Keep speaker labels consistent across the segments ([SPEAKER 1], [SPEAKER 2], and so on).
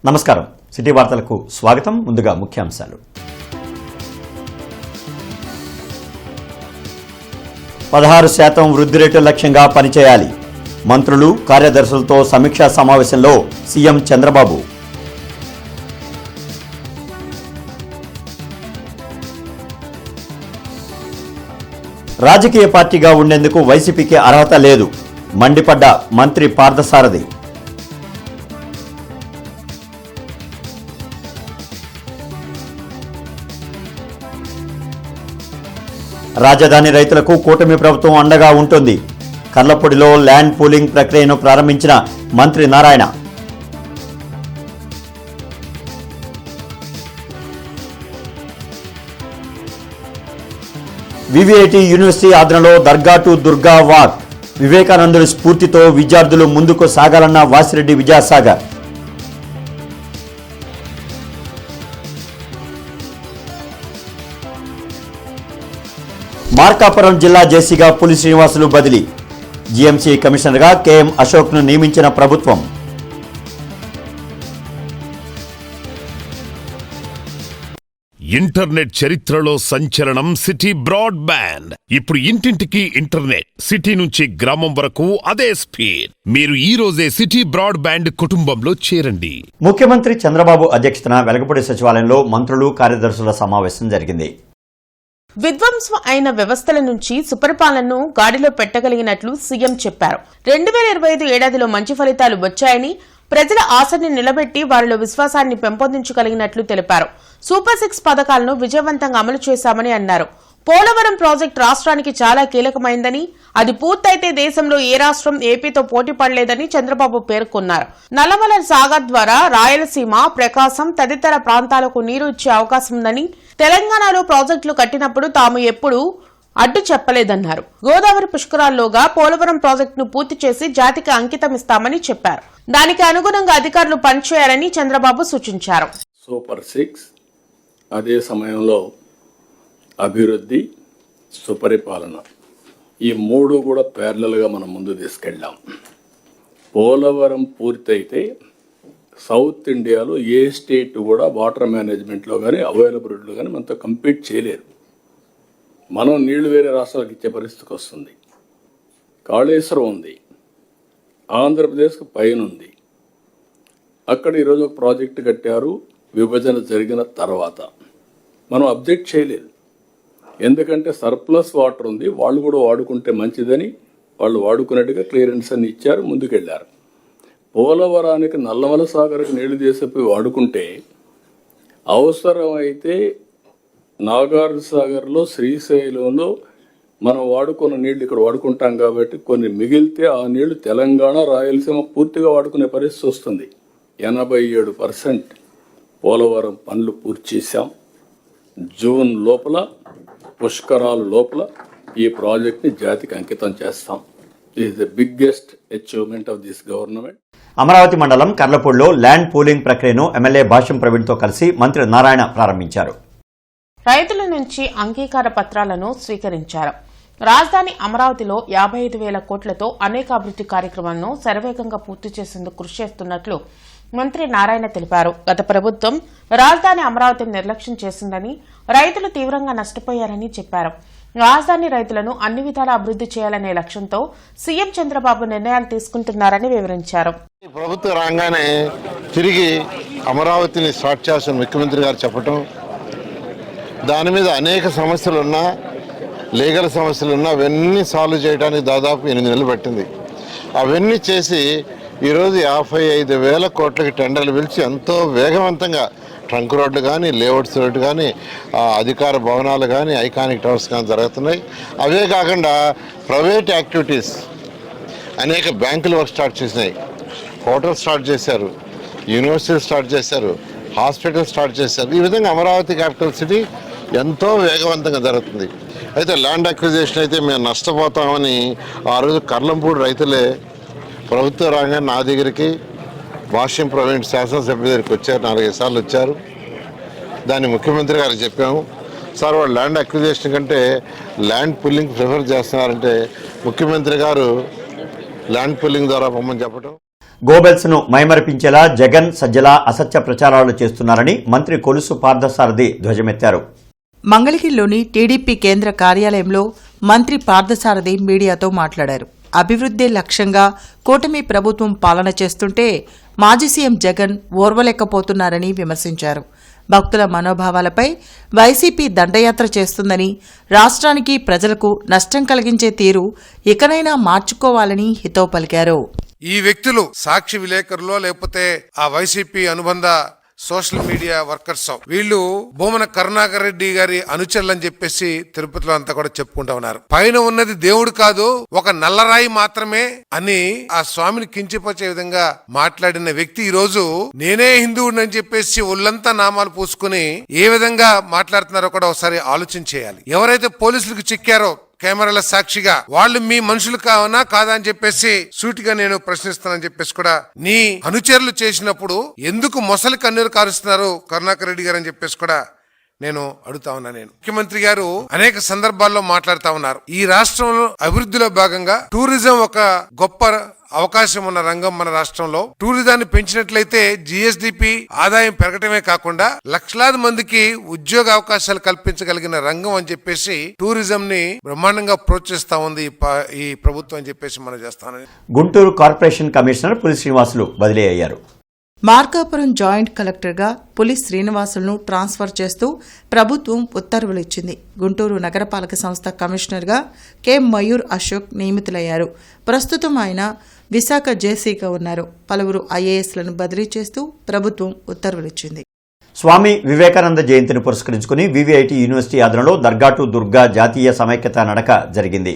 [SPEAKER 1] నమస్కారం సిటీ వార్తలకు స్వాగతం. ముందుగా ముఖ్యాంశాలు. 16% వృద్ధి రేటు లక్ష్యంగా పనిచేయాలి. మంత్రులు, కార్యదర్శులతో సమీక్షా సమావేశంలో సీఎం చంద్రబాబు. రాజకీయ పార్టీగా ఉండేందుకు వైసీపీకి అర్హత లేదు, మండిపడ్డ మంత్రి పార్థసారథి. రాజధాని రైతులకు కూటమి ప్రభుత్వం అండగా ఉంటుంది. కర్లపూడిలో ల్యాండ్ పూలింగ్ ప్రక్రియను ప్రారంభించిన మంత్రి నారాయణ. వివిఐటి యూనివర్సిటీ ఆధ్వర్యంలో దర్గా టు దుర్గా వాక్. వివేకానందుడి స్ఫూర్తితో విద్యార్థులు ముందుకు సాగాలన్న వాసిరెడ్డి విద్యాసాగర్. మార్కాపురం జిల్లా జేసీగా పులి శ్రీనివాసులు బదిలీ. జీఎంసీ కమిషనర్గా కేఎం అశోక్ను నియమించిన ప్రభుత్వం.
[SPEAKER 2] ఇంటర్నెట్ చరిత్రలో సంచలనం సిటీ బ్రాడ్బ్యాండ్. ఇప్పుడు ఇంటింటికి ఇంటర్నెట్, సిటీ నుంచి గ్రామం వరకు అదే స్పీడ్. మీరు ఈ రోజే సిటీ బ్రాడ్బ్యాండ్ కుటుంబంలో చేరండి.
[SPEAKER 1] ముఖ్యమంత్రి చంద్రబాబు అధ్యక్షతన వెలగపూడి సచివాలయంలో మంత్రులు, కార్యదర్శుల సమావేశం జరిగింది.
[SPEAKER 3] విధ్వంసం అయిన వ్యవస్థల నుంచి సుపరిపాలనను గాడిలో పెట్టగలిగినట్లు సీఎం చెప్పారు. 2025 ఏడాదిలో మంచి ఫలితాలు వచ్చాయని, ప్రజల ఆశని నిలబెట్టి వారిలో విశ్వాసాన్ని పెంపొందించగలిగినట్లు తెలిపారు. సూపర్ 6 పథకాలను విజయవంతంగా అమలు చేశామని అన్నారు. పోలవరం ప్రాజెక్టు రాష్ట్రానికి చాలా కీలకమైందని, అది పూర్తయితే దేశంలో ఏ రాష్ట్రం ఏపీతో పోటీ పడలేదని చంద్రబాబు పేర్కొన్నారు. నల్లమల సాగర్ ద్వారా రాయలసీమ, ప్రకాశం తదితర ప్రాంతాలకు నీరు ఇచ్చే అవకాశం ఉందని, తెలంగాణలో ప్రాజెక్టులు కట్టినప్పుడు తాము ఎప్పుడూ అడ్డు చెప్పలేదన్నారు. గోదావరి పుష్కరాల్లోగా పోలవరం ప్రాజెక్టును పూర్తి చేసి జాతికి అంకితం ఇస్తామని చెప్పారు. దానికి అనుగుణంగా అధికారులు పనిచేయాలని చంద్రబాబు సూచించారు.
[SPEAKER 4] సూపర్ 6 అదే సమయంలో అభివృద్ధి, సుపరిపాలన, ఈ మూడు కూడా ప్యారలల్గా మనం ముందు తీసుకెళ్ళాం. పోలవరం పూర్తయితే సౌత్ ఇండియాలో ఏ స్టేట్ కూడా వాటర్ మేనేజ్మెంట్లో కానీ అవైలబిలిటీలో కానీ మనతో కంపీట్ చేయలేరు. మనం నీళ్లు వేరే రాష్ట్రాలకు ఇచ్చే పరిస్థితికి వస్తుంది. కాళేశ్వరం ఉంది, ఆంధ్రప్రదేశ్కి పైన ఉంది. అక్కడ ఈరోజు ఒక ప్రాజెక్టు కట్టారు. విభజన జరిగిన తర్వాత మనం అబ్జెక్ట్ చేయలేదు, ఎందుకంటే సర్ప్లస్ వాటర్ ఉంది, వాళ్ళు కూడా వాడుకుంటే మంచిదని వాళ్ళు వాడుకున్నట్టుగా క్లియరెన్స్ అని ఇచ్చారు, ముందుకెళ్ళారు. పోలవరానికి నల్లమల సాగర్కి నీళ్లు తీసిపోయి వాడుకుంటే అవసరమైతే నాగార్జున సాగర్లో, శ్రీశైలంలో మనం వాడుకున్న నీళ్లు ఇక్కడ వాడుకుంటాం కాబట్టి కొన్ని మిగిలితే ఆ నీళ్లు తెలంగాణ, రాయలసీమ పూర్తిగా వాడుకునే పరిస్థితి వస్తుంది. 87% పోలవరం పనులు పూర్తి చేశాం. జూన్ లోపల, పుష్కరాల లోపల ఈ ప్రాజెక్ట్ని జాతికి అంకితం చేస్తాం. This is the biggest achievement of this government.
[SPEAKER 1] Amaravati మండలం కర్లపూడిలో ల్యాండ్ పూలింగ్ ప్రక్రియను ఎమ్మెల్యే భాష్యం ప్రవీణ్తో కలిసి మంత్రి నారాయణ ప్రారంభించారు.
[SPEAKER 3] రైతుల నుంచి అంగీకార పత్రాలను స్వీకరించారు. రాజధాని అమరావతిలో 55,000 కోట్లతో అనేక అభివృద్ది కార్యక్రమాలను శరవేగంగా పూర్తి చేసేందుకు కృషి చేస్తున్నట్లు మంత్రి నారాయణ తెలిపారు. గత ప్రభుత్వం రాజధాని అమరావతిని నిర్లక్ష్యం చేసిందని, రైతులు తీవ్రంగా నష్టపోయారని చెప్పారు. రాజధాని రైతులను అన్ని విధాలా అభివృద్ది చేయాలనే లక్ష్యంతో సీఎం చంద్రబాబు నిర్ణయాలు తీసుకుంటున్నారని వివరించారు.
[SPEAKER 5] ప్రభుత్వం రాగానే తిరిగి అమరావతిని స్టార్ట్ చేస్తున్న ముఖ్యమంత్రి గారు చెప్పటం, దాని మీద అనేక సమస్యలున్నా, లీగల్ సమస్యలున్నా అవన్నీ సాల్వ్ చేయడానికి దాదాపు 8 నెలలు పట్టింది. అవన్నీ చేసి ఈరోజు 55,000 కోట్లకి టెండర్లు పిలిచి ఎంతో వేగవంతంగా ట్రంక్ రోడ్లు కానీ, లేఅవుట్స్ రోడ్డు కానీ, అధికార భవనాలు కానీ, ఐకానిక్ టవర్స్ కానీ జరుగుతున్నాయి. అవే కాకుండా ప్రైవేట్ యాక్టివిటీస్ అనేక బ్యాంకులు వర్క్ స్టార్ట్ చేసినాయి, హోటల్స్ స్టార్ట్ చేశారు, యూనివర్సిటీలు స్టార్ట్ చేశారు, హాస్పిటల్ స్టార్ట్ చేశారు. ఈ విధంగా అమరావతి క్యాపిటల్ సిటీ ఎంతో వేగవంతంగా జరుగుతుంది. అయితే ల్యాండ్ అక్విజిషన్ అయితే మేము నష్టపోతామని ఆ రోజు కర్లంపూడి రైతులే ప్రభుత్వ రంగం నా దగ్గరికి భాష్యం ప్రవీణ్ శాసనసభ్యుల దగ్గరికి వచ్చారు, 4-5 సార్లు వచ్చారు. దాన్ని ముఖ్యమంత్రి గారికి చెప్పాము. సార్ వాళ్ళు ల్యాండ్ అక్విజిషన్ కంటే ల్యాండ్ పుల్లింగ్ ప్రిఫర్ చేస్తున్నారంటే ముఖ్యమంత్రి గారు ల్యాండ్ పుల్లింగ్ ద్వారా పొమ్మని చెప్పడం.
[SPEAKER 1] గోబెల్స్ ను మైమరిపించేలా జగన్ సజ్జల అసత్య ప్రచారాలు చేస్తున్నారని మంత్రి కొలుసు పార్థసారథి ధ్వజమెత్తారు.
[SPEAKER 6] మంగళగిరిలోని టీడీపీ కేంద్ర కార్యాలయంలో మంత్రి పార్థసారథి మీడియాతో మాట్లాడారు. అభివృద్ధి లక్ష్యంగా కూటమి ప్రభుత్వం పాలన చేస్తుంటే మాజీ సీఎం జగన్ ఓర్వలేకపోతున్నారని విమర్శించారు. భక్తుల మనోభావాలపై వైసీపీ దండయాత్ర చేస్తుందని, రాష్ట్రానికి ప్రజలకు నష్టం కలిగించే తీరు ఇకనైనా మార్చుకోవాలని హితవు పలికారు.
[SPEAKER 7] ఈ వ్యక్తులు సాక్షి విలేకరులో లేకపోతే ఆ వైసీపీ అనుబంధ సోషల్ మీడియా వర్కర్స్ వీళ్ళు భూమన కరుణాకర్ రెడ్డి గారి అనుచరులని చెప్పేసి తిరుపతిలో అంతా కూడా చెప్పుకుంటా ఉన్నారు. పైన ఉన్నది దేవుడు కాదు, ఒక నల్లరాయి మాత్రమే అని ఆ స్వామిని కించిపరిచే విధంగా మాట్లాడిన వ్యక్తి ఈ రోజు నేనే హిందువుని అని చెప్పేసి ఒళ్ళంతా నామాలు పూసుకుని ఏ విధంగా మాట్లాడుతున్నారో కూడా ఒకసారి ఆలోచన చేయాలి. ఎవరైతే పోలీసులకు చిక్కారో కెమెరాల సాక్షిగా వాళ్ళు మీ మనుషులు కావనా కాదా అని చెప్పేసి సూటిగా నేను ప్రశ్నిస్తానని చెప్పేసి కూడా నీ అనుచరులు చేసినప్పుడు ఎందుకు మొసలి కన్నీరు కారుస్తున్నారు కరుణాకర్ రెడ్డి గారు అని చెప్పేసి కూడా నేను అడుగుతా ఉన్నా. ముఖ్యమంత్రి గారు అనేక సందర్భాల్లో మాట్లాడుతా ఉన్నారు. ఈ రాష్ట్రంలో అభివృద్ధిలో భాగంగా టూరిజం ఒక గొప్ప అవకాశం ఉన్న రంగం మన రాష్ట్రంలో. టూరిజాన్ని పెంచినట్లయితే జిఎస్డిపి ఆదాయం పెరగటమే కాకుండా లక్షలాది మందికి ఉద్యోగ అవకాశాలు కల్పించగలిగిన రంగం అని చెప్పేసి టూరిజం ని బ్రహ్మాండంగా ప్రోత్సహిస్తా ఉంది ఈ ప్రభుత్వం అని చెప్పేసి మనం చేస్తామని.
[SPEAKER 1] గుంటూరు కార్పొరేషన్ కమిషనర్ పులి శ్రీనివాసులు బదిలీ అయ్యారు.
[SPEAKER 6] మార్కాపురం జాయింట్ కలెక్టర్గా పులి శ్రీనివాసులను ట్రాన్స్ఫర్ చేస్తూ ప్రభుత్వం ఉత్తర్వులు ఇచ్చింది. గుంటూరు నగరపాలక సంస్థ కమిషనర్గా కె మయూర్ అశోక్ నియమితులయ్యారు. ప్రస్తుతం ఆయన విశాఖ జేసీగా ఉన్నారు. పలువురు ఐఏఎస్లను బదిలీ చేస్తూ ప్రభుత్వం ఉత్తర్వులిచ్చింది.
[SPEAKER 1] స్వామి వివేకానంద జయంతిని పురస్కరించుకుని వివిఐటి యూనివర్సిటీ ఆధ్వర్యంలో దర్గా టు దుర్గా జాతీయ సమైక్యతా నడక జరిగింది.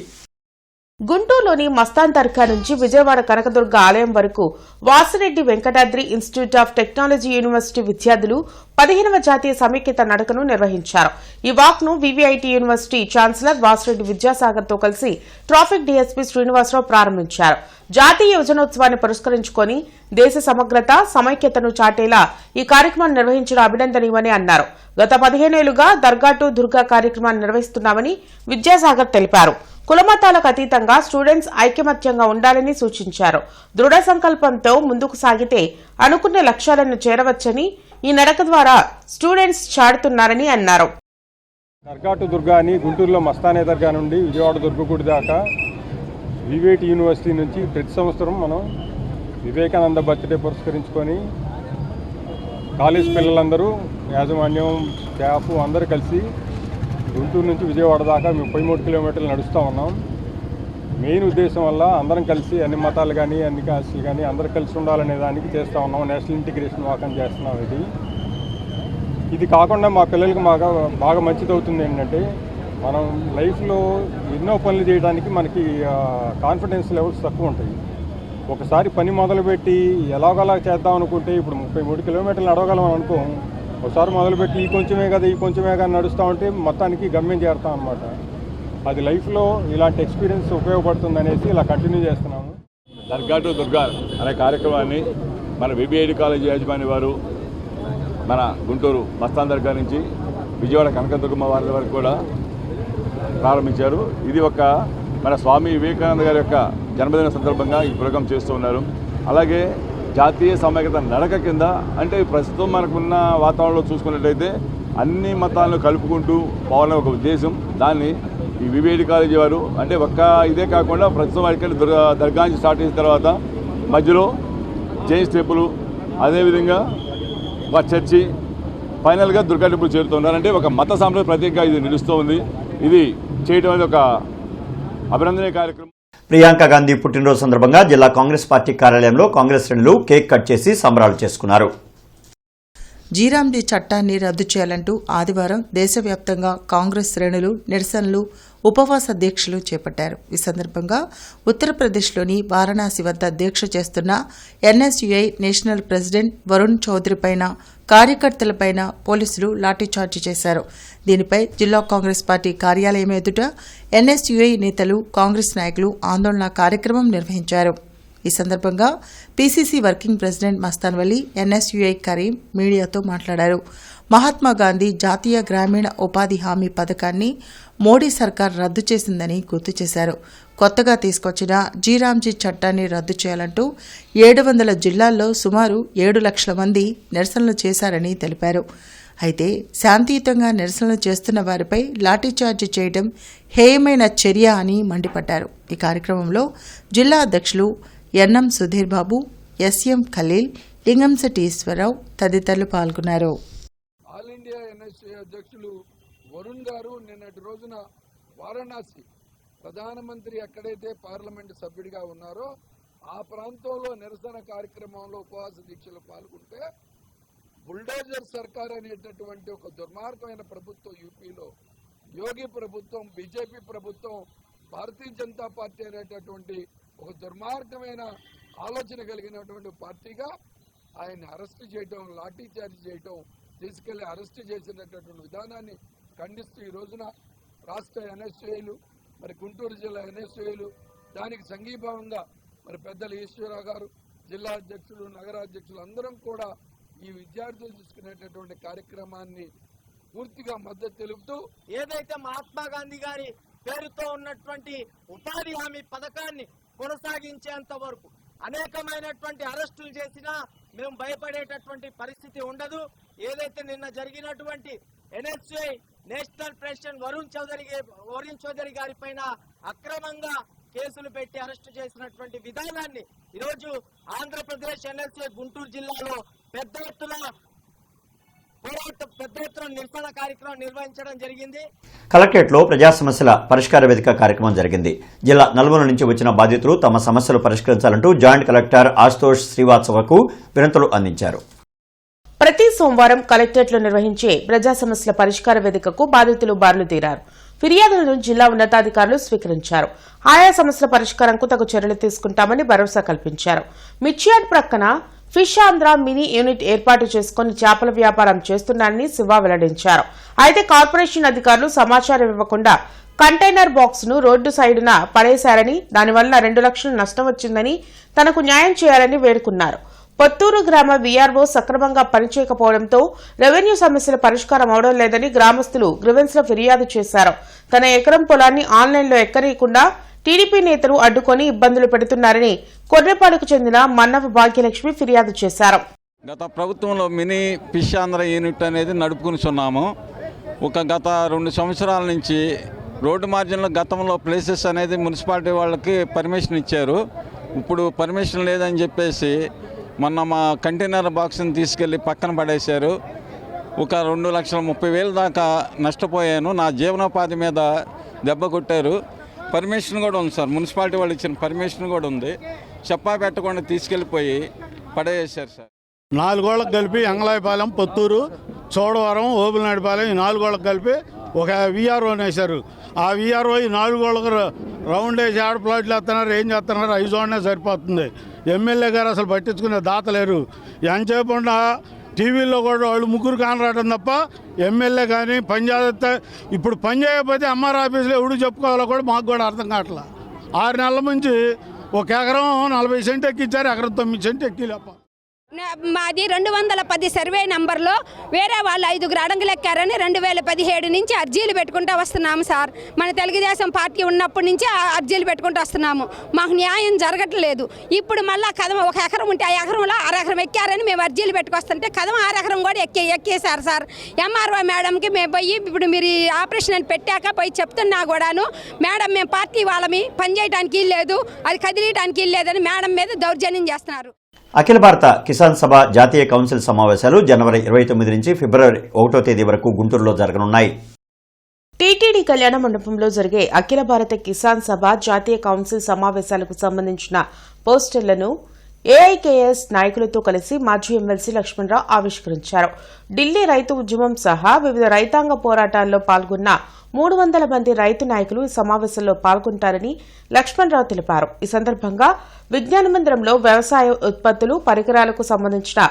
[SPEAKER 3] గుంటూరులోని మస్తాన్ దర్గా నుంచి విజయవాడ కనకదుర్గ ఆలయం వరకు Vasireddy Venkatadri institute of technology university విద్యార్థులు 15వ జాతీయ సమైక్యత నడకను నిర్వహించారు. ఈ వాక్ ను VVIT university chancellor Vasireddy Vidyasagar తో కలిసి ట్రాఫిక్ డీఎస్పీ శ్రీనివాసరావు ప్రారంభించారు. జాతీయ యువజనోత్సవాన్ని పురస్కరించుకొని దేశ సమగ్రత సమైక్యతను చాటేలా ఈ కార్యక్రమాన్ని నిర్వహించడం అభినందనీయమని అన్నారు. గత 15 ఏళ్లుగా దర్గా టు దుర్గా కార్యక్రమాన్ని నిర్వహిస్తున్నామని విద్యాసాగర్ తెలిపారు. కులమతాలకు అతీతంగా స్టూడెంట్స్ ఐకమత్యంగా ఉండాలని సూచించారు. దృఢ సంకల్పంతో ముందుకు సాగితే అనుకున్న లక్ష్యాలను చేరవచ్చని ఈ నడక ద్వారా స్టూడెంట్స్ చాటుతున్నారని అన్నారు.
[SPEAKER 8] దర్గా టు దుర్గా అని గుంటూరులో మస్తానే దర్గా నుండి విజయవాడ దుర్గగుడి దాకా వివేటి యూనివర్సిటీ నుంచి ప్రతి సంవత్సరం మనం వివేకానంద బర్త్డే పురస్కరించుకొని కాలేజ్ పిల్లలందరూ యాజమాన్యం స్టాఫ్ అందరూ కలిసి గుంటూరు నుంచి విజయవాడ దాకా 33 కిలోమీటర్లు నడుస్తూ ఉన్నాం. మెయిన్ ఉద్దేశం వల్ల అందరం కలిసి అన్ని మతాలు కానీ అన్ని కాస్టులు కానీ అందరూ కలిసి ఉండాలనే దానికి చేస్తూ ఉన్నాం. నేషనల్ ఇంటిగ్రేషన్ వాక్ అని చేస్తున్నాం. ఇది కాకుండా మా పిల్లలకి బాగా మంచిదవుతుంది ఏంటంటే మనం లైఫ్లో ఎన్నో పనులు చేయడానికి మనకి కాన్ఫిడెన్స్ లెవెల్స్ తక్కువ ఉంటాయి. ఒకసారి పని మొదలుపెట్టి ఎలాగోలా చేద్దాం అనుకుంటే ఇప్పుడు 33 కిలోమీటర్లు నడవగలం అనుకో. ఒకసారి మొదలుపెట్టి ఈ కొంచెమే కదా నడుస్తూ ఉంటే మొత్తానికి గమ్యం చేరుతాం అనమాట. అది లైఫ్లో ఇలాంటి ఎక్స్పీరియన్స్ ఉపయోగపడుతుంది అనేసి ఇలా కంటిన్యూ చేస్తున్నాము.
[SPEAKER 9] దర్గా టు దుర్గా అనే కార్యక్రమాన్ని మన విబిఐడి కాలేజీ యాజమాన్య వారు మన గుంటూరు మస్తాన్ దర్గా నుంచి విజయవాడ కనకదుర్గమ్మ వారి వరకు కూడా ప్రారంభించారు. ఇది ఒక మన స్వామి వివేకానంద గారి యొక్క జన్మదిన సందర్భంగా ఈ ప్రోగ్రాం చేస్తూ ఉన్నారు. అలాగే జాతీయ సమైక్యత నడక కింద అంటే ప్రస్తుతం మనకున్న వాతావరణంలో చూసుకున్నట్లయితే అన్ని మతాలను కలుపుకుంటూ పోవాలనే ఒక ఉద్దేశం. దాన్ని ఈ వివేడి కాలేజీ వారు అంటే ఒక్క ఇదే కాకుండా ప్రస్తుతం వారికి దర్గా నుంచి స్టార్ట్ చేసిన తర్వాత మధ్యలో జైన్ టెంపుల్, అదేవిధంగా ఒక చర్చి, ఫైనల్గా దుర్గా టెంపుల్ చేరుతున్నారు. అంటే ఒక మత సాంప్రదాయ ప్రతీకగా ఇది నిలుస్తూ ఉంది. ఇది చేయడం అనేది ఒక అభినందనీయ కార్యక్రమం.
[SPEAKER 1] ప్రియాంక గాంధీ పుట్టినరోజు సందర్భంగా జిల్లా కాంగ్రెస్ పార్టీ కార్యాలయంలో కాంగ్రెస్ శ్రేణులు కేక్ కట్ చేసి సంబరాలు చేసుకున్నారు.
[SPEAKER 6] జీరాంజీ చట్టాన్ని రద్దు చేయాలంటూ ఆదివారం దేశవ్యాప్తంగా కాంగ్రెస్ శ్రేణులు నిరసనలు, ఉపవాస దీక్షలు చేపట్టారు. ఈ సందర్భంగా ఉత్తరప్రదేశ్లోని వారణాసి వద్ద దీక్ష చేస్తున్న ఎన్ఎస్యుఐ నేషనల్ ప్రెసిడెంట్ వరుణ్ చౌదరిపైన, కార్యకర్తలపైన పోలీసులు లాఠీచార్జి చేశారు. దీనిపై జిల్లా కాంగ్రెస్ పార్టీ కార్యాలయం ఎదుట ఎన్ఎస్యుఐ నేతలు, కాంగ్రెస్ నాయకులు ఆందోళన కార్యక్రమం నిర్వహించారు. ఈ సందర్భంగా PCC working president Mastan Vali, NSUI Karim మీడియాతో మాట్లాడారు. మహాత్మా గాంధీ జాతీయ గ్రామీణ ఉపాధి హామీ పథకాన్ని మోడీ సర్కార్ రద్దు చేసిందని గుర్తు చేశారు. కొత్తగా తీసుకొచ్చిన జీరాంజీ చట్టాన్ని రద్దు చేయాలంటూ 700 జిల్లాల్లో సుమారు 7 లక్షల మంది నిరసనలు చేశారని తెలిపారు. అయితే శాంతియుతంగా నిరసనలు చేస్తున్న వారిపై లాఠీచార్జి చేయడం హేయమైన చర్య అని మండిపడ్డారు. ఈ కార్యక్రమంలో జిల్లా అధ్యక్షులు ఎన్ఎం సుధీర్ బాబు, ఎస్ఎం ఖలీల్, లింగంశెట్టి ఈశ్వరరావు తదితరులు పాల్గొన్నారు.
[SPEAKER 10] ఆల్ ఇండియా ఎన్ఎస్ఏ అధ్యక్షులు వరుణ్ గారు నిన్నటి రోజున వారణాసి ప్రధానమంత్రి ఎక్కడైతే పార్లమెంటు సభ్యుడిగా ఉన్నారో ఆ ప్రాంతంలో నిరసన కార్యక్రమంలో ఉపవాస దీక్షలు పాల్గొంటే బుల్డోజర్ సర్కార్ అనేటటువంటి ఒక దుర్మార్గమైన ప్రభుత్వం యూపీలో, యోగి ప్రభుత్వం, బీజేపీ ప్రభుత్వం, భారతీయ జనతా పార్టీ అనేటటువంటి ఒక దుర్మార్గమైన ఆలోచన కలిగినటువంటి పార్టీగా ఆయన అరెస్ట్ చేయటం, లాఠీ చార్జ్ చేయటం, తీసుకెళ్లి అరెస్ట్ చేసినటువంటి విధానాన్ని ఖండిస్తూ ఈ రోజున రాష్ట్ర ఎన్ఎస్ఏలు, మరి గుంటూరు జిల్లా ఎన్ఎస్ఏలు దానికి సంఘీభావంగా మరి పెద్దలు ఈశ్వరరావు గారు, జిల్లా అధ్యక్షులు, నగరాధ్యక్షులు అందరం కూడా ఈ విద్యార్థులు తీసుకునేటటువంటి కార్యక్రమాన్ని పూర్తిగా మద్దతు తెలుపుతూ
[SPEAKER 11] ఏదైతే మహాత్మా గాంధీ గారి పేరుతో ఉన్నటువంటి ఉపాధి హామీ పథకాన్ని కొనసాగించేంత వరకు అనేకమైనటువంటి అరెస్టులు చేసినా మేము భయపడేటటువంటి పరిస్థితి ఉండదు. ఏదైతే నిన్న జరిగినటువంటి NSI national president Varun Chaudhary గారి పైన అక్రమంగా కేసులు పెట్టి అరెస్టు చేసినటువంటి విధానాన్ని ఈరోజు ఆంధ్రప్రదేశ్ ఎన్ఎస్ఐ గుంటూరు జిల్లాలో పెద్ద ఎత్తున నిరసన కార్యక్రమం నిర్వహించడం జరిగింది.
[SPEAKER 1] కలెక్టరేట్లో ప్రజా సమస్యల పరిష్కార వేదిక కార్యక్రమం జరిగింది. జిల్లా నలుమూల నుంచి వచ్చిన బాధితులు తమ సమస్యలు పరిష్కరించాలంటూ జాయింట్ కలెక్టర్ ఆశుతోష్ శ్రీవాత్సవకు వినతులు అందించారు.
[SPEAKER 3] ప్రతి సోమవారం కలెక్టరేట్లో నిర్వహించే ప్రజా సమస్యల పరిష్కార వేదికకు బాధితులు బారులు తీరారు. ఫిర్యాదులను జిల్లా ఉన్నతాధికారులు స్వీకరించారు. ఆయా సమస్యల పరిష్కారంకు తగు చర్యలు తీసుకుంటామని భరోసా కల్పించారు. మిర్చియాడ్ ప్రక్కన ఫిష్ ఆంధ్ర మినీ యూనిట్ ఏర్పాటు చేసుకుని చేపల వ్యాపారం చేస్తున్నారని శివ వెల్లడించారు. అయితే కార్పొరేషన్ అధికారులు సమాచారం ఇవ్వకుండా కంటైనర్ బాక్స్ ను రోడ్డు సైడున పడేశారని, దానివల్ల 2 లక్షలు నష్టం వచ్చిందని, తనకు న్యాయం చేయాలని వేడుకున్నారు. పొత్తూరు గ్రామ వీఆర్ఓ సక్రమంగా పనిచేయకపోవడంతో రెవెన్యూ సమస్యల పరిష్కారం అవడం లేదని గ్రామస్తులు గ్రివెన్స్ లో ఫిర్యాదు చేశారు. తన ఎకరం పొలాన్ని ఆన్లైన్లో ఎక్కనీయకుండా టీడీపీ నేతలు అడ్డుకొని ఇబ్బందులు పెడుతున్నారని కొర్రెపాడుకు చెందిన మన్నవ భాగ్యలక్ష్మి ఫిర్యాదు చేశారు.
[SPEAKER 12] గత ప్రభుత్వంలో మినీ ఫిష్ ఆంధ్ర యూనిట్ అనేది నడుపుకునిచున్నాము. గత 2 సంవత్సరాల నుంచి రోడ్డు మార్జిన్లో గతంలో ప్లేసెస్ అనేది మున్సిపాలిటీ వాళ్ళకి పర్మిషన్ ఇచ్చారు. ఇప్పుడు పర్మిషన్ లేదని చెప్పేసి మొన్న మా కంటైనర్ బాక్స్ని తీసుకెళ్ళి పక్కన పడేశారు. 2,30,000 దాకా నష్టపోయాను. నా జీవనోపాధి మీద దెబ్బ కొట్టారు. పర్మిషన్ కూడా ఉంది సార్, మున్సిపాలిటీ వాళ్ళు ఇచ్చిన పర్మిషన్ కూడా ఉంది. చెప్పా పెట్టకుండా తీసుకెళ్ళిపోయి పడేసారు సార్.
[SPEAKER 13] 4 గోళ్ళకు కలిపి ఎంగళాయపాలెం, పొత్తూరు, చోడవరం, ఓబులనాయుడుపాలెం ఈ 4 గోళ్ళకు కలిపి ఒక వీఆర్ఓని వేశారు. ఆ వీఆర్ఓ ఈ 4 గోళ్ళకు రౌండ్ వేసి ఆడ ప్లాట్లు వేస్తున్నారు. ఏం చేస్తున్నారు? 5 చూడనే సరిపోతుంది. ఎమ్మెల్యే గారు అసలు పట్టించుకునే దాతలేరు. ఎంతసేపకుండా టీవీల్లో కూడా వాళ్ళు ముగ్గురు కానరావడం తప్ప ఎమ్మెల్యే కానీ పనిచేస్తే ఇప్పుడు పని చేయకపోతే ఎంఆర్ ఆఫీసులో ఎవడు చెప్పుకోవాలో కూడా మాకు కూడా అర్థం కావట్లా. 6 నెలల నుంచి 1 ఎకరం 40 సెంట్ ఎక్కించారు, ఎకరం 9 సెంట్ ఎక్కిలేప.
[SPEAKER 14] మాది 210 సర్వే నంబర్లో వేరే వాళ్ళు 5 అడంగులు ఎక్కారని 2017 నుంచి అర్జీలు పెట్టుకుంటూ వస్తున్నాము సార్. మన తెలుగుదేశం పార్టీ ఉన్నప్పటి నుంచి అర్జీలు పెట్టుకుంటూ వస్తున్నాము. మాకు న్యాయం జరగట్లేదు. ఇప్పుడు మళ్ళీ కదమ 1 ఎకరం ఉంటే ఆ ఎకరంలో 1/2 ఎకరం ఎక్కారని మేము అర్జీలు పెట్టుకొస్తుంటే కదమ 1/2 ఎకరం కూడా ఎక్కేశారు సార్. ఎంఆర్ఓ మేడంకి మేము పోయి ఇప్పుడు మీరు ఆపరేషన్ అని పెట్టాక పోయి చెప్తున్నా కూడాను, మేడం మేము పార్టీ వాళ్ళమి, పని చేయడానికి లేదు, అది కదిలియడానికి లేదని మేడం మీద దౌర్జన్యం చేస్తున్నారు.
[SPEAKER 1] అఖిల భారత కిసాన్ సభ జాతీయ కౌన్సిల్ సమావేశాలు జనవరి 29 నుంచి ఫిబ్రవరి 1వ తేదీ వరకు గుంటూరులో జరగనున్నాయి.
[SPEAKER 3] టీటీడీ కళ్యాణ మండపంలో జరిగే అఖిల భారత కిసాన్ సభ జాతీయ కౌన్సిల్ సమావేశాలకు సంబంధించిన పోస్టర్లను ఏఐకేఎస్ నాయకులతో కలిసి మాజీ ఎమ్మెల్సీ లక్ష్మణరావు ఆవిష్కరించారు. ఢిల్లీ రైతు ఉద్యమం సహా వివిధ రైతాంగ పోరాటాల్లో పాల్గొన్న 300 మంది రైతు నాయకులు ఈ సమావేశంలో పాల్గొంటారని లక్ష్మణరావు తెలిపారు. ఈ సందర్భంగా విజ్ఞాన మందిరంలో వ్యవసాయ ఉత్పత్తులు, పరికరాలకు సంబంధించిన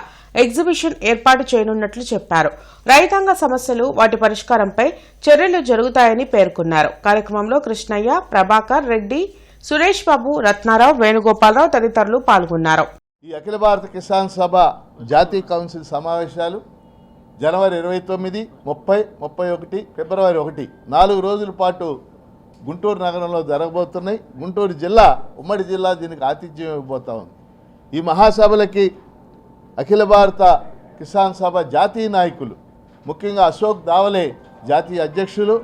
[SPEAKER 3] ఎగ్జిబిషన్ ఏర్పాటు చేయనున్నట్లు చెప్పారు. రైతాంగ సమస్యలు, వాటి పరిష్కారంపై చర్యలు జరుగుతాయని పేర్కొన్నారు. కార్యక్రమంలో కృష్ణయ్య, ప్రభాకర్ రెడ్డి, సురేష్ బాబు, రత్నారావు, వేణుగోపాలరావు తదితరులు పాల్గొన్నారు.
[SPEAKER 5] ఈ అఖిల భారత కిసాన్ సభ జాతీయ కౌన్సిల్ సమావేశాలు జనవరి 29, 30, 31, ఫిబ్రవరి 1 4 రోజుల పాటు గుంటూరు నగరంలో జరగబోతున్నాయి. గుంటూరు జిల్లా, ఉమ్మడి జిల్లా దీనికి ఆతిథ్యం ఇవ్వబోతా ఉంది. ఈ మహాసభలకి అఖిల భారత కిసాన్ సభ జాతీయ నాయకులు, ముఖ్యంగా అశోక్ దావలే జాతీయ అధ్యక్షులు,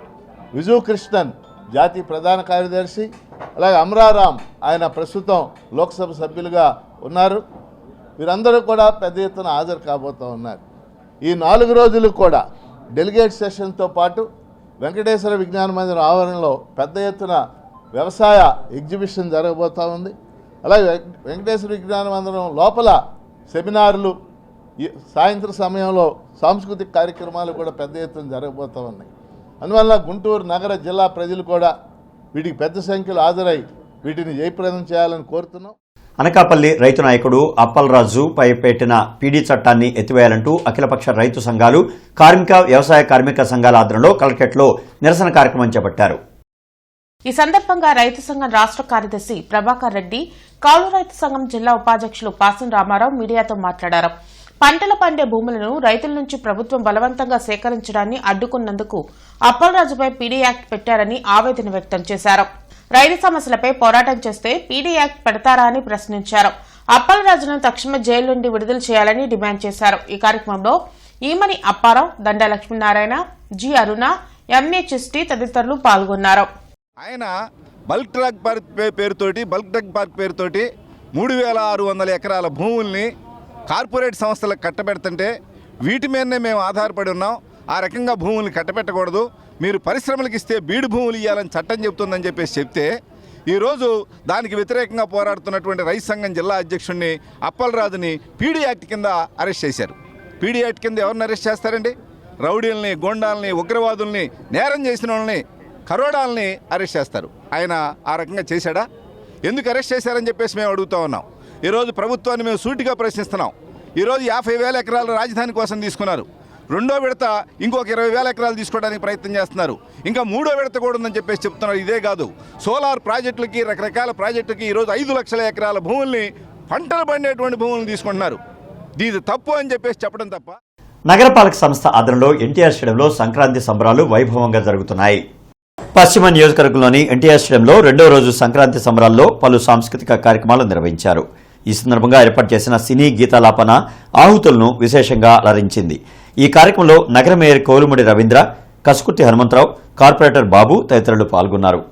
[SPEAKER 5] విజు కృష్ణన్ జాతీయ ప్రధాన కార్యదర్శి, అలాగే అమరారాం ఆయన ప్రస్తుతం లోక్సభ సభ్యులుగా ఉన్నారు. వీరందరూ కూడా పెద్ద ఎత్తున హాజరు కాబోతూ ఉన్నారు. ఈ 4 రోజులు కూడా డెలిగేట్ సెషన్తో పాటు వెంకటేశ్వర విజ్ఞాన మందిరం ఆవరణలో పెద్ద ఎత్తున వ్యవసాయ ఎగ్జిబిషన్ జరగబోతూ ఉంది. అలాగే వెంకటేశ్వర విజ్ఞాన మందిరం లోపల సెమినార్లు, సాయంత్రం సమయంలో సాంస్కృతిక కార్యక్రమాలు కూడా పెద్ద ఎత్తున జరగబోతూ ఉన్నాయి. అందువల్ల గుంటూరు నగర జిల్లా ప్రజలు కూడా వీటికి పెద్ద సంఖ్యలో హాజరై వీటిని జయప్రదం చేయాలని కోరుతున్నాం.
[SPEAKER 1] అనకాపల్లి రైతు నాయకుడు అప్పలరాజుపై పెట్టిన పీడీ చట్టాన్ని ఎత్తివేయాలంటూ అఖిలపక్ష రైతు సంఘాలు, కార్మిక, వ్యవసాయ కార్మిక సంఘాల ఆధ్వర్యంలో కలెక్టరేట్లో నిరసన కార్యక్రమం చేపట్టారు.
[SPEAKER 3] ఈ సందర్భంగా రైతు సంఘం రాష్ట్ర కార్యదర్శి ప్రభాకర్ రెడ్డి, కౌలు రైతు సంఘం జిల్లా ఉపాధ్యక్షులు పాసం రామారావు మీడియాతో మాట్లాడారు. పంటలు పండే భూములను రైతుల నుంచి ప్రభుత్వం బలవంతంగా సేకరించడాన్ని అడ్డుకున్నందుకు అప్పలరాజుపై పీడీ యాక్ట్ పెట్టారని ఆవేదన వ్యక్తం చేశారు. రైతు సమస్యలపై పోరాటం చేస్తే పీడీ యాక్ట్ పెడతారా అని ప్రశ్నించారు. అప్పలరాజును తక్షణ జైలు నుండి విడుదల చేయాలని డిమాండ్ చేశారు. ఈ కార్యక్రమంలో ఈమని అప్పారావు, దండా లక్ష్మీనారాయణ, జి అరుణ, ఎంఏ చిస్టి తదితరులు పాల్గొన్నారు.
[SPEAKER 15] ఆయన బల్క్ డ్రగ్ పార్క్ పేరుతోటి 3600 ఎకరాల భూముల్ని కార్పొరేట్ సంస్థలకు కట్టబెడుతుంటే వీటి మీదనే మేము ఆధారపడి ఉన్నాం. ఆ రకంగా భూముల్ని కట్టబెట్టకూడదు, మీరు పరిశ్రమలకు ఇస్తే బీడు భూములు ఇవ్వాలని చట్టం చెబుతుందని చెప్తే ఈరోజు దానికి వ్యతిరేకంగా పోరాడుతున్నటువంటి రైతు సంఘం జిల్లా అధ్యక్షుడిని అప్పలరాజుని పీడీ యాక్ట్ కింద అరెస్ట్ చేశారు. పీడీ యాక్ట్ కింద ఎవరిని అరెస్ట్ చేస్తారండి? రౌడీల్ని, గోండాల్ని, ఉగ్రవాదుల్ని, నేరం చేసిన వాళ్ళని, కరోడాల్ని అరెస్ట్ చేస్తారు. ఆయన ఆ రకంగా చేశాడా? ఎందుకు అరెస్ట్ చేశారని చెప్పేసి మేము అడుగుతూ ఉన్నాం. ఈరోజు ప్రభుత్వాన్ని మేము సూటిగా ప్రశ్నిస్తున్నాం. ఈరోజు 50,000 ఎకరాల రాజధాని కోసం తీసుకున్నారు. రెండో విడత ఇంకొక 20,000 ఎకరాలు తీసుకోవడానికి ప్రయత్నం చేస్తున్నారు. ఇంకా మూడో విడత కూడా ఉందని చెప్పేసి చెప్తున్నారు. ఇదే కాదు, సోలార్ ప్రాజెక్టులకి, రకరకాల ప్రాజెక్టులకి ఈరోజు 5 లక్షల ఎకరాల భూముల్ని, పంటలు పండేటువంటి భూములను తీసుకుంటున్నారు. ఇది తప్పు అని చెప్పేసి చెప్పడం తప్ప.
[SPEAKER 1] నగరపాలక సంస్థ ఆధ్వర్యంలో ఎన్టీఆర్ స్టేడియంలో సంక్రాంతి సంబరాలు వైభవంగా జరుగుతున్నాయి. పశ్చిమ నియోజకవర్గంలోని ఎన్టీఆర్ స్టేడియంలో 2వ రోజు సంక్రాంతి సంబరాల్లో పలు సాంస్కృతిక కార్యక్రమాలు నిర్వహించారు. ఈ సందర్భంగా ఏర్పాటు చేసిన సినీ గీతాలాపన ఆహుతులను విశేషంగా అలరించింది. ఈ కార్యక్రమంలో నగర మేయర్ కోలుముడి రవీంద్ర, కసుకుర్తి హనుమంతరావు, కార్పొరేటర్ బాబు తదితరులు పాల్గొన్నారు.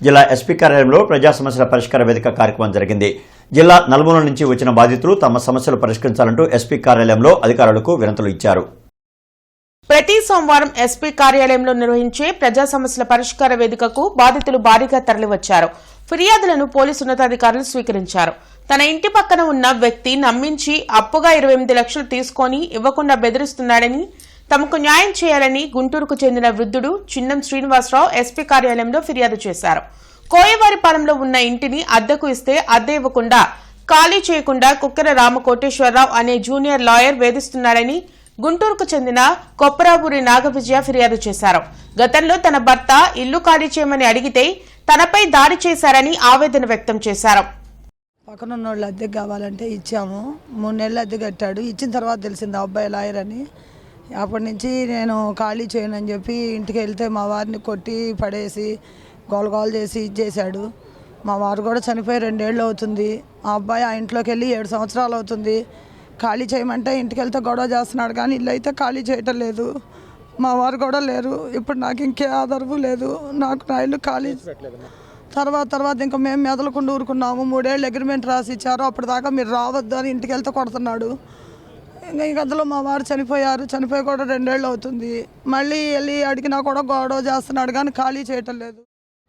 [SPEAKER 1] జిల్లా ఎస్పీ కార్యాలయంలో ప్రజా సమస్యల పరిష్కార వేదిక కార్యక్రమం జరిగింది. జిల్లా నలుమూలల నుంచి వచ్చిన బాధితులు తమ సమస్యలు పరిష్కరించాలంటూ ఎస్పీ కార్యాలయంలో అధికారులకు వినతులు ఇచ్చారు.
[SPEAKER 3] ప్రతి సోమవారం ఎస్పీ కార్యాలయంలో నిర్వహించే ప్రజా సమస్యల పరిష్కార వేదికకు బాధితులు భారీగా తరలివచ్చారు. ఫిర్యాదులను పోలీసు ఉన్నతాధికారులు స్వీకరించారు. తన ఇంటి పక్కన ఉన్న వ్యక్తి నమ్మించి అప్పుగా 28 లక్షలు తీసుకొని ఇవ్వకుండా బెదిరిస్తున్నాడని, తమకు న్యాయం చేయాలని గుంటూరుకు చెందిన వృద్ధుడు చిన్నం శ్రీనివాసరావు ఎస్పీ కార్యాలయంలో ఫిర్యాదు చేశారు. కోయవారిపాలెంలో ఉన్న ఇంటిని అద్దెకు ఇస్తే అద్దె ఇవ్వకుండా, ఖాళీ చేయకుండా కుక్కెర రామకోటేశ్వరరావు అనే జూనియర్ లాయర్ వేధిస్తున్నాడని గుంటూరుకు చెందిన కొప్పరాబూరి నాగవిజయ ఫిర్యాదు చేశారు. గతంలో తన భర్త ఇల్లు ఖాళీ చేయమని అడిగితే తనపై దాడి చేశారని ఆవేదన వ్యక్తం చేశారు.
[SPEAKER 16] పక్కనున్న వాళ్ళు అద్దెకు కావాలంటే ఇచ్చాము. 3 నెలలు అద్దె కట్టాడు. ఇచ్చిన తర్వాత తెలిసింది ఆ అబ్బాయి లాయర్ అని. అప్పటి నుంచి నేను ఖాళీ చేయనని చెప్పి ఇంటికి వెళ్తే మా వారిని కొట్టి పడేసి గోలగోలు చేసి ఇచ్చేసాడు. మా వారు కూడా చనిపోయి 2 ఏళ్ళు అవుతుంది. ఆ అబ్బాయి ఆ ఇంట్లోకి వెళ్ళి 7 సంవత్సరాలు అవుతుంది. ఖాళీ చేయమంటే ఇంటికి వెళ్తే గొడవ చేస్తున్నాడు, కానీ ఇల్లు అయితే ఖాళీ చేయటం లేదు. మా వారు కూడా లేరు. ఇప్పుడు నాకు ఇంకే ఆధారము లేదు. నాకు నా ఇల్లు ఖాళీ తర్వాత ఇంకా మేము మెదలకుండా ఊరుకున్నాము. 3 ఏళ్ళు అగ్రిమెంట్ రాసి ఇచ్చారు. అప్పటిదాకా మీరు రావద్దు అని ఇంటికి వెళ్తే కొడుతున్నాడు. ఇంకా అందులో మా వారు చనిపోయి కూడా 2 ఏళ్ళు అవుతుంది. మళ్ళీ వెళ్ళి అడిగినా కూడా గొడవ చేస్తున్నాడు కానీ ఖాళీ చేయటం లేదు.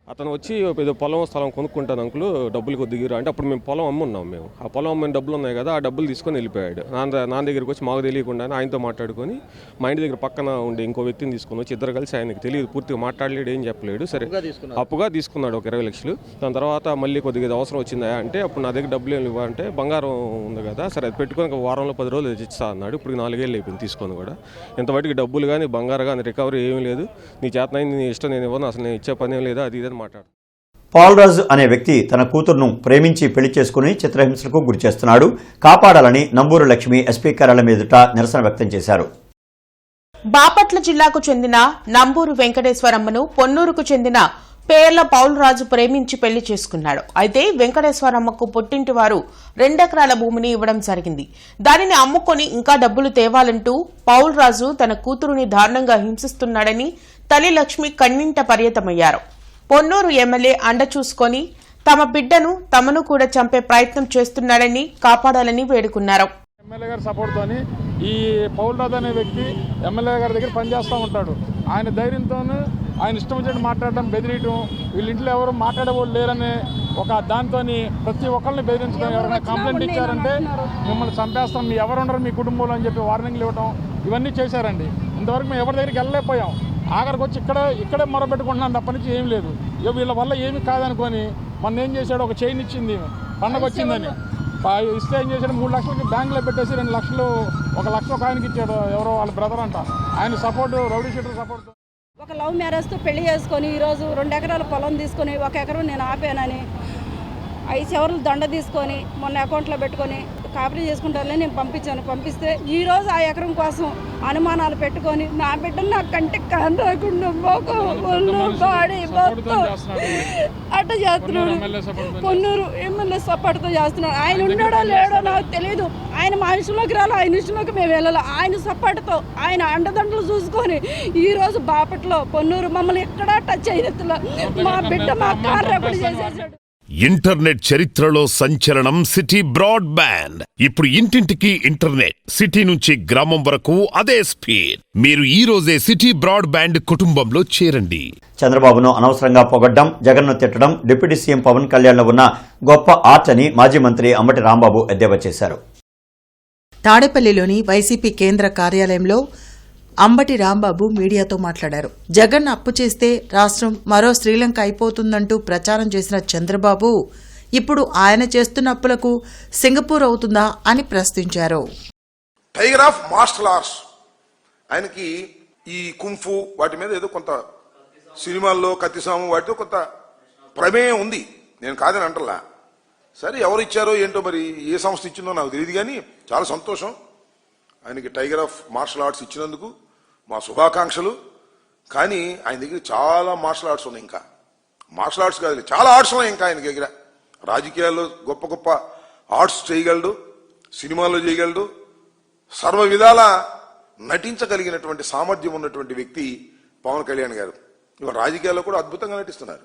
[SPEAKER 8] అతను వచ్చి ఏదో పొలం స్థలం కొనుక్కుంటాను అంకులు, డబ్బులు కొద్దిగా అంటే అప్పుడు మేము పొలం అమ్మున్నాం. మేము ఆ పొలం అమ్మిన డబ్బులు ఉన్నాయి కదా, ఆ డబ్బులు తీసుకొని వెళ్ళిపోయాడు. నాన్న దగ్గరికి వచ్చి మాకు తెలియకుండా ఆయనతో మాట్లాడుకొని మా ఇంటి దగ్గర పక్కన ఉండే ఇంకో వ్యక్తిని తీసుకొని వచ్చి ఇద్దరు కలిసి ఆయనకి తెలియదు, పూర్తిగా మాట్లాడలేడు, ఏం చెప్పలేడు. సరే అప్పుగా తీసుకున్నాడు ఒక 20 లక్షలు. దాని తర్వాత మళ్ళీ కొద్దిగా అవసరం వచ్చిందా అంటే అప్పుడు నా దగ్గర డబ్బులు ఏమి ఇవ్వాలంటే బంగారం ఉంది కదా, సరే అది పెట్టుకొని ఒక వారంలో 10 రోజులు ఇస్తా అన్నాడు. ఇప్పుడు 4 ఏళ్ళు అయిపోయింది తీసుకొని కూడా. ఇంతవరకు డబ్బులు కానీ బంగారం కానీ రికవరీ ఏమీ లేదు. నీ చేతనైంది నీ ఇష్టం, నేను ఇవ్వను, అసలు నేను ఇచ్చే పని ఏం లేదా, అది ఇదని మాట్లాడు.
[SPEAKER 1] పాల్రాజు అనే వ్యక్తి తన కూతురును ప్రేమించి పెళ్లి చేసుకుని చిత్రహింసలకు గురి చేస్తున్నాడు. కాపాడాలని నంబూరు లక్ష్మి ఎస్పీ కార్యాలయం ఎదుట నిరసన వ్యక్తం చేశారు.
[SPEAKER 3] బాపట్ల జిల్లాకు చెందిన నంబూరు వెంకటేశ్వరమ్మను పొన్నూరుకు చెందిన పేర్ల పౌల్రాజు ప్రేమించి పెళ్లి చేసుకున్నాడు. అయితే వెంకటేశ్వరమ్మకు పుట్టింటి వారు 2 ఎకరాల భూమిని ఇవ్వడం జరిగింది. దానిని అమ్ముకొని ఇంకా డబ్బులు తేవాలంటూ పౌల్రాజు తన కూతురుని దారుణంగా హింసిస్తున్నాడని తల్లి లక్ష్మి కన్నింట పర్యతమయ్యారు. పొన్నూరు ఎమ్మెల్యే అండ చూసుకొని తమ బిడ్డను తమను కూడా చంపే ప్రయత్నం చేస్తున్నాడని కాపాడాలని వేడుకున్నారు.
[SPEAKER 13] ఎమ్మెల్యే గారి సపోర్ట్తో ఈ పౌల్రాజు అనే వ్యక్తి ఎమ్మెల్యే గారి దగ్గర పనిచేస్తూ ఉంటాడు. ఆయన ధైర్యంతోనూ ఆయన ఇష్టం వచ్చినట్టు మాట్లాడడం, బెదిరియటం, వీళ్ళ ఇంట్లో ఎవరు మాట్లాడేవాళ్ళు లేరనే ఒక దాంతో ప్రతి ఒక్కరిని బెదిరించడం, ఎవరైనా కంప్లైంట్ ఇచ్చారంటే మిమ్మల్ని చంపేస్తాం, మీ ఎవరు ఉండరు మీ కుటుంబంలో అని చెప్పి వార్నింగ్లు ఇవ్వడం, ఇవన్నీ చేశారండి. ఇంతవరకు మేము ఎవరి దగ్గరికి వెళ్ళలేకపోయాం. ఆఖరికి వచ్చి ఇక్కడే మొరబెట్టుకుంటున్నాను, తప్ప నుంచి ఏం లేదు. వీళ్ళ వల్ల ఏమి కాదనుకొని మొన్న ఏం చేశాడు, ఒక చైన్ ఇచ్చింది పండగ వచ్చిందని ఇస్తే ఏం చేశాడు, 3 లక్షలకి బ్యాంకులో పెట్టేసి 2 లక్షలు 1 లక్ష ఒక ఆయనకి ఇచ్చాడు. ఎవరో వాళ్ళ బ్రదర్ అంట. ఆయన సపోర్ట్, రౌడీ షీటర్ సపోర్ట్.
[SPEAKER 17] ఒక లవ్ మ్యారేజ్తో పెళ్లి చేసుకొని ఈరోజు 2 ఎకరాల పొలం తీసుకొని 1 ఎకరం నేను ఆపానని 5 చివర్లు దండ తీసుకొని మొన్న అకౌంట్లో పెట్టుకొని కాపరీ చేసుకుంటారని నేను పంపిస్తే ఈరోజు ఆ ఎకరం కోసం అనుమానాలు పెట్టుకొని నా బిడ్డను నా కంటికి కానరాకుండా బాడీ అట్ట చేస్తున్నాడు. పొన్నూరు ఎమ్మెల్యే సపోర్ట్తో చేస్తున్నాడు. ఆయన ఉన్నాడో లేడో నాకు తెలియదు. ఆయన మా విషయంలోకి రాలి, ఆయన విషయంలోకి మేము వెళ్ళాలి. ఆయన సపోర్ట్తో ఆయన అండదండలు చూసుకొని ఈరోజు బాపట్లో పొన్నూరు మమ్మల్ని ఎక్కడా టచ్ అయినట్లా మా బిడ్డ మా కారు రెప్పటి చేసేసాడు.
[SPEAKER 2] ఇంటర్నెట్ చరిత్రలో సంచలనం సిటీ బ్రాడ్బ్యాండ్. ఇప్పుడు ఇంటింటికి ఇంటర్నెట్, సిటీ నుంచి గ్రామం వరకు అదే స్పీడ్. మీరు ఈ రోజే సిటీ బ్రాడ్బ్యాండ్ కుటుంబంలో చేరండి.
[SPEAKER 1] చంద్రబాబును అనవసరంగా పొగడ్డం, జగన్ను తిట్టడం డిప్యూటీ సీఎం పవన్ కళ్యాణ్లో ఉన్న గొప్ప ఆర్ట్ అని మాజీ మంత్రి అంబటి రాంబాబు ఎద్దేవా చేశారు.
[SPEAKER 6] తాడేపల్లిలోని వైసీపీ కేంద్ర కార్యాలయంలో అంబటి రాంబాబు మీడియాతో మాట్లాడారు. జగన్ అప్పు చేస్తే రాష్ట్రం మరో శ్రీలంక అయిపోతుందంటూ ప్రచారం చేసిన చంద్రబాబు ఇప్పుడు ఆయన చేస్తున్న అప్పులకు సింగపూర్ అవుతుందా అని ప్రశ్నించారు.
[SPEAKER 18] టైగర్ ఆఫ్ మార్షల్ ఆర్ట్స్, ఆయనకి ఈ కుంఫు వాటి మీద ఏదో కొంత సినిమాల్లో కత్తిసాము వాటితో కొంత ప్రమేయం ఉంది, నేను కాదని అంటలా. సరే ఎవరు ఇచ్చారో ఏంటో, మరి ఏ సంస్థ ఇచ్చిందో నాకు తెలియదు, కానీ చాలా సంతోషం ఆయనకి టైగర్ ఆఫ్ మార్షల్ ఆర్ట్స్ ఇచ్చినందుకు మా శుభాకాంక్షలు. కానీ ఆయన దగ్గర చాలా మార్షల్ ఆర్ట్స్ ఉన్నాయి, ఇంకా మార్షల్ ఆర్ట్స్ కాదు చాలా ఆర్ట్స్ ఉన్నాయి ఇంకా ఆయన దగ్గర. రాజకీయాల్లో గొప్ప గొప్ప ఆర్ట్స్ చేయగలడు, సినిమాల్లో చేయగలడు, సర్వ విధాల నటించగలిగినటువంటి సామర్థ్యం ఉన్నటువంటి వ్యక్తి పవన్ కళ్యాణ్ గారు. ఇవాళ రాజకీయాల్లో కూడా అద్భుతంగా నటిస్తున్నారు,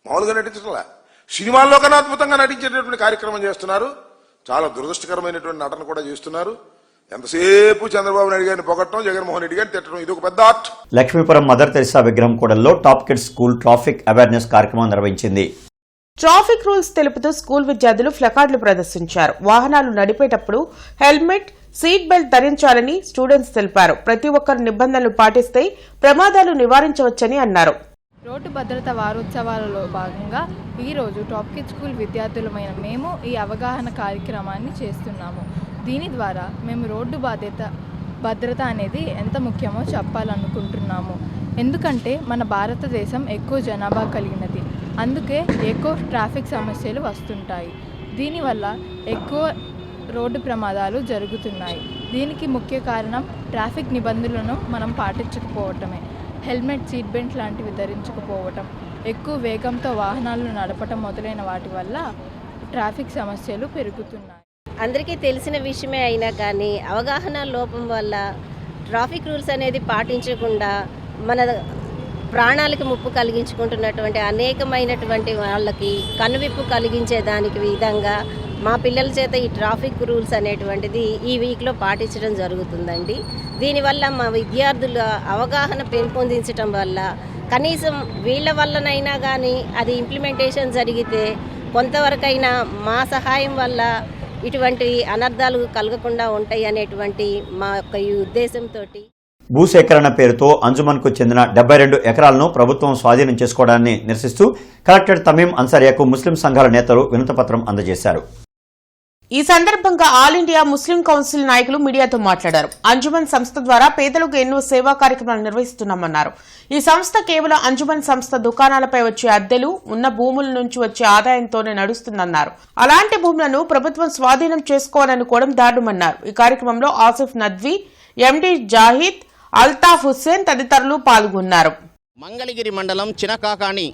[SPEAKER 18] మామూలుగా నటించట్లా, సినిమాల్లో కన్నా అద్భుతంగా నటించేటటువంటి కార్యక్రమం చేస్తున్నారు. చాలా దురదృష్టకరమైనటువంటి నటన కూడా చేస్తున్నారు. ఎంతసేపు చంద్రబాబు నాయుడు గారిని పొగట్టడం, జగన్మోహన్ రెడ్డి గారిని తిట్టడం, ఇది ఒక పెద్ద ఆర్ట్.
[SPEAKER 1] లక్ష్మీపురం మదర్ తెరిసా విగ్రహం కూడల్లో top kids school traffic awareness కార్యక్రమం నిర్వహించింది.
[SPEAKER 3] ట్రాఫిక్ రూల్స్ తెలుపుతూ స్కూల్ విద్యార్థులు ప్లకార్డులు ప్రదర్శించారు. వాహనాలు నడిపేటప్పుడు హెల్మెట్, సీట్ బెల్ట్ ధరించాలని స్టూడెంట్స్ తెలిపారు. ప్రతి ఒక్కరు నిబంధనలు పాటిస్తే ప్రమాదాలు నివారించవచ్చని అన్నారు.
[SPEAKER 19] రోడ్డు భద్రత వారోత్సవాలలో భాగంగా ఈరోజు టాప్ కిడ్స్ స్కూల్ విద్యార్థులమైన మేము ఈ అవగాహన కార్యక్రమాన్ని చేస్తున్నాము. దీని ద్వారా మేము రోడ్డు భద్రత అనేది ఎంత ముఖ్యమో చెప్పాలనుకుంటున్నాము. ఎందుకంటే మన భారతదేశం ఎక్కువ జనాభా కలిగినది, అందుకే ఎక్కువ ట్రాఫిక్ సమస్యలు వస్తుంటాయి. దీనివల్ల ఎక్కువ రోడ్డు ప్రమాదాలు జరుగుతున్నాయి. దీనికి ముఖ్య కారణం ట్రాఫిక్ నిబంధనలను మనం పాటించకపోవటమే. హెల్మెట్, సీట్ బెల్ట్ లాంటివి ధరించకపోవటం, ఎక్కువ వేగంతో వాహనాలు నడపటం మొదలైన వాటి వల్ల ట్రాఫిక్ సమస్యలు పెరుగుతున్నాయి.
[SPEAKER 20] అందరికీ తెలిసిన విషయమే అయినా కానీ అవగాహన లోపం వల్ల ట్రాఫిక్ రూల్స్ అనేది పాటించకుండా మన ప్రాణాలకు ముప్పు కలిగించుకుంటున్నటువంటి అనేకమైనటువంటి వాళ్ళకి కనువిప్పు కలిగించే దానికి విధంగా మా పిల్లల చేత ఈ ట్రాఫిక్ రూల్స్ అనేటువంటిది ఈ వీక్లో పాటించడం జరుగుతుందండి. దీనివల్ల మా విద్యార్థుల అవగాహన పెంపొందించడం వల్ల కనీసం వీళ్ళ వల్లనైనా కానీ అది ఇంప్లిమెంటేషన్ జరిగితే కొంతవరకైనా మా సహాయం వల్ల ఇటువంటి అనర్థాలు కలగకుండా ఉంటాయి అనేటువంటి మా యొక్క ఈ ఉద్దేశంతో
[SPEAKER 1] భూసేకరణ పేరుతో అంజుమన్కు చెందిన 72 ఎకరాలను ప్రభుత్వం స్వాధీనం చేసుకోవడాన్ని నిరసిస్తూ కలెక్టర్ తమీం అన్సారియాకు ముస్లిం సంఘాల నేతలు వినతిపత్రం అందజేశారు.
[SPEAKER 3] ఈ సందర్భంగా ఆల్ ఇండియా ముస్లిం కౌన్సిల్ నాయకులు మీడియాతో మాట్లాడారు. అంజుమన్ సంస్థ ద్వారా పేదలకు ఎన్నో సేవా కార్యక్రమాలు నిర్వహిస్తున్నామన్నారు. ఈ సంస్థ కేవలం అంజుమన్ సంస్థ దుకాణాలపై వచ్చే అద్దెలు, ఉన్న భూముల నుంచి వచ్చే ఆదాయంతోనే నడుస్తుందన్నారు. అలాంటి భూములను ప్రభుత్వం స్వాధీనం చేసుకోవాలనుకోవడం దారుణమన్నారు. ఈ కార్యక్రమంలో ఆసిఫ్ నద్వీ, ఎండి జాహిద్, అల్తాఫ్ హుస్సేన్ తదితరులు పాల్గొన్నారు.
[SPEAKER 21] మంగళగిరి మండలం చినకాకాని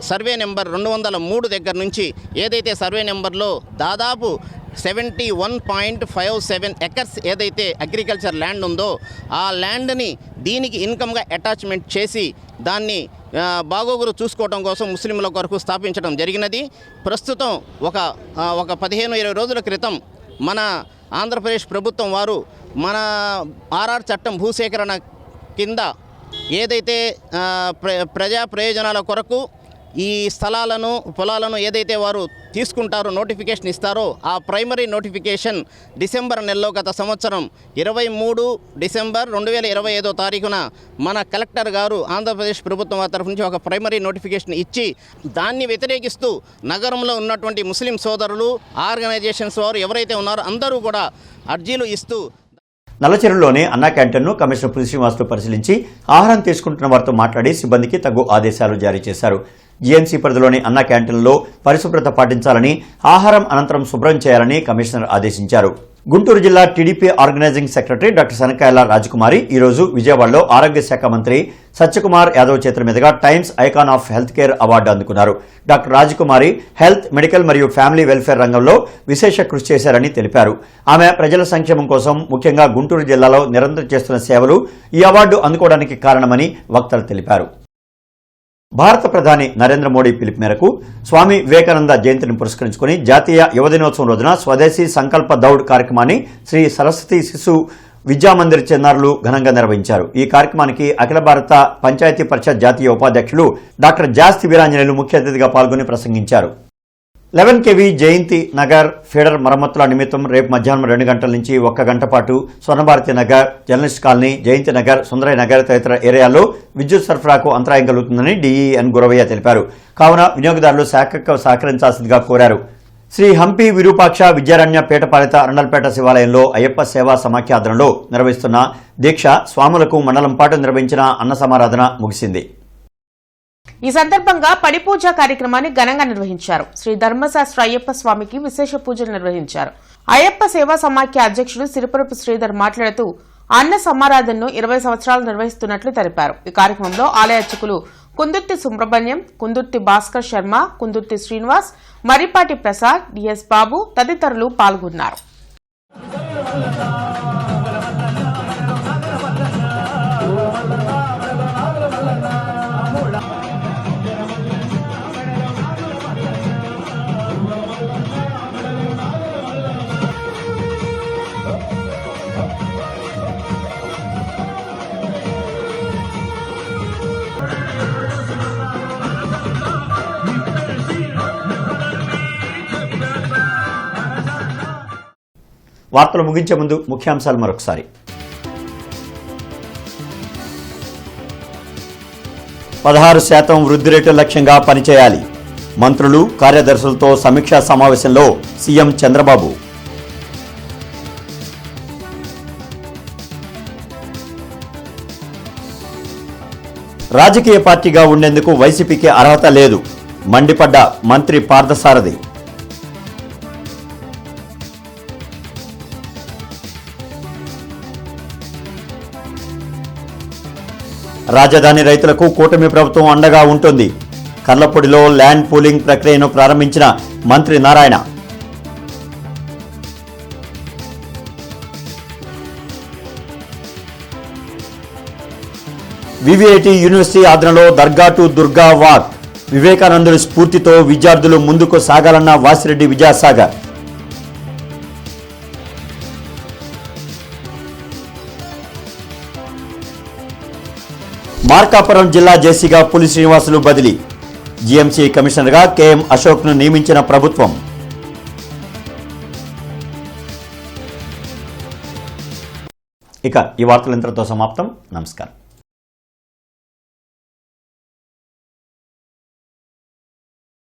[SPEAKER 21] సర్వే నెంబర్ 203 దగ్గర నుంచి ఏదైతే సర్వే నెంబర్లో దాదాపు 71.57 ఎకర్స్ ఏదైతే అగ్రికల్చర్ ల్యాండ్ ఉందో ఆ ల్యాండ్ని దీనికి ఇన్కమ్గా అటాచ్మెంట్ చేసి దాన్ని బాగోగులు చూసుకోవడం కోసం ముస్లింల కొరకు స్థాపించడం జరిగినది. ప్రస్తుతం ఒక 15-20 రోజుల క్రితం మన ఆంధ్రప్రదేశ్ ప్రభుత్వం వారు మన ఆర్ఆర్ చట్టం భూసేకరణ కింద ఏదైతే ప్రజా ప్రయోజనాల కొరకు ఈ స్థలాలను పొలాలను ఏదైతే వారు తీసుకుంటారో నోటిఫికేషన్ ఇస్తారో ఆ ప్రైమరీ నోటిఫికేషన్ డిసెంబర్ నెలలో గత సంవత్సరం 23 డిసెంబర్ 2025 తారీఖున మన కలెక్టర్ గారు ఆంధ్రప్రదేశ్ ప్రభుత్వం తరఫు నుంచి ఒక ప్రైమరీ నోటిఫికేషన్ ఇచ్చి దాన్ని వ్యతిరేకిస్తూ నగరంలో ఉన్నటువంటి ముస్లిం సోదరులు ఆర్గనైజేషన్స్ వారు ఎవరైతే ఉన్నారో అందరూ కూడా అర్జీలు ఇస్తూ
[SPEAKER 1] నల్లచెరువులోని అన్నా క్యాంటీన్ను కమిషనర్ పులి శ్రీనివాసులు పరిశీలించి ఆహారం తీసుకుంటున్న వారితో మాట్లాడి సిబ్బందికి తగు ఆదేశాలు జారీ చేశారు. జీఎంసీ పరిధిలోని అన్నా క్యాంటీన్లో పరిశుభ్రత పాటించాలని, ఆహారం అనంతరం శుభ్రం చేయాలని కమిషనర్ ఆదేశించారు. గుంటూరు జిల్లా టీడీపీ ఆర్గనైజింగ్ సెక్రటరీ డాక్టర్ సనకాయల రాజకుమారి ఈరోజు విజయవాడలో ఆరోగ్య శాఖ మంత్రి సత్యకుమార్ యాదవ్ చేతుల మీదుగా times icon of health care award అందుకున్నారు. డాక్టర్ రాజకుమారి హెల్త్, మెడికల్ మరియు ఫ్యామిలీ వెల్ఫేర్ రంగంలో విశేష కృషి చేశారని తెలిపారు. ఆమె ప్రజల సంక్షేమం కోసం ముఖ్యంగా గుంటూరు జిల్లాలో నిరంతరం చేస్తున్న సేవలు ఈ అవార్డు అందుకోవడానికి కారణమని వక్తలు తెలిపారు. భారత ప్రధాని నరేంద్ర మోడీ పిలుపు మేరకు స్వామి వివేకానంద జయంతిని పురస్కరించుకుని జాతీయ యువ దినోత్సవం రోజున స్వదేశీ సంకల్ప దౌడ్ కార్యక్రమాన్ని శ్రీ సరస్వతి శిశు విద్యామందిర్ చిన్నారులు ఘనంగా నిర్వహించారు. ఈ కార్యక్రమానికి అఖిల భారత పంచాయతీ పరిషత్ జాతీయ ఉపాధ్యక్షులు డాక్టర్ జాస్తి వీరాంజనేయులు ముఖ్య అతిథిగా పాల్గొని ప్రసంగించారు. 11 KV జయంతి నగర్ ఫీడర్ మరమ్మతుల నిమిత్తం రేపు మధ్యాహ్నం 2 గంటల నుంచి 1 గంట పాటు స్వర్ణభారతి నగర్, జర్నలిస్ట్ కాలనీ, జయంతి నగర్, సుందరయ్య నగర్ తదితర ఏరియాల్లో విద్యుత్ సరఫరాకు అంతరాయం కలుగుతుందని డీఈఎన్ గురవయ్య తెలిపారు. కావున వినియోగదారులు శాఖకు సహకరించాల్సిందిగా కోరారు. శ్రీ హంపి విరూపాక్ష విద్యారణ్య పీఠపాలిత అరండల్పేట శివాలయంలో అయ్యప్ప సేవా సమాఖ్య ఆధ్వర్యంలో నిర్వహిస్తున్న దీక్ష స్వాములకు మండలం పాటు నిర్వహించిన అన్న సమారాధన ముగిసింది.
[SPEAKER 3] ఈ సందర్భంగా పడి పూజ కార్యక్రమాన్ని ఘనంగా నిర్వహించారు. శ్రీ ధర్మశాస్త్ర అయ్యప్ప స్వామికి విశేష పూజలు నిర్వహించారు. అయ్యప్ప సేవా సమాఖ్య అధ్యక్షుడు సిరిపురపు శ్రీధర్ మాట్లాడుతూ అన్న సమారాధనను 20 సంవత్సరాలు నిర్వహిస్తున్నట్లు తెలిపారు. ఈ కార్యక్రమంలో ఆలయ అర్చకులు కుందుర్తి సుబ్రహ్మణ్యం, కుందుర్తి భాస్కర్ శర్మ, కుందుర్తి శ్రీనివాస్, మరిపాటి ప్రసాద్, డిఎస్ బాబు తదితరులు పాల్గొన్నారు.
[SPEAKER 1] వార్తలు ముగించే ముందు ముఖ్యాంశాలు మరొకసారి. 16% వృద్ధి రేటు లక్ష్యంగా పనిచేయాలి. మంత్రులు, కార్యదర్శులతో సమీక్షా సమావేశంలో సీఎం చంద్రబాబు. రాజకీయ పార్టీగా ఉండేందుకు వైసీపీకి అర్హత లేదు, మండిపడ్డ మంత్రి పార్థసారథి. రాజధాని రైతులకు కూటమి ప్రభుత్వం అండగా ఉంటుంది. కర్లపూడిలో ల్యాండ్ పూలింగ్ ప్రక్రియను ప్రారంభించిన మంత్రి నారాయణ. వివిఐటి యూనివర్సిటీ ఆధ్వర్యంలో దర్గా టు దుర్గా వాక్. వివేకానందుడి స్ఫూర్తితో విద్యార్థులు ముందుకు సాగాలన్న వాసిరెడ్డి విద్యాసాగర్. మార్కాపురం జిల్లా జేసీగా పులి శ్రీనివాసులు బదిలీ. జీఎంసీ కమిషనర్గా కేఎం అశోక్ను నియమించిన ప్రభుత్వం. ఇక ఈ వార్తలు ఇంతటితో సమాప్తం. నమస్కారం.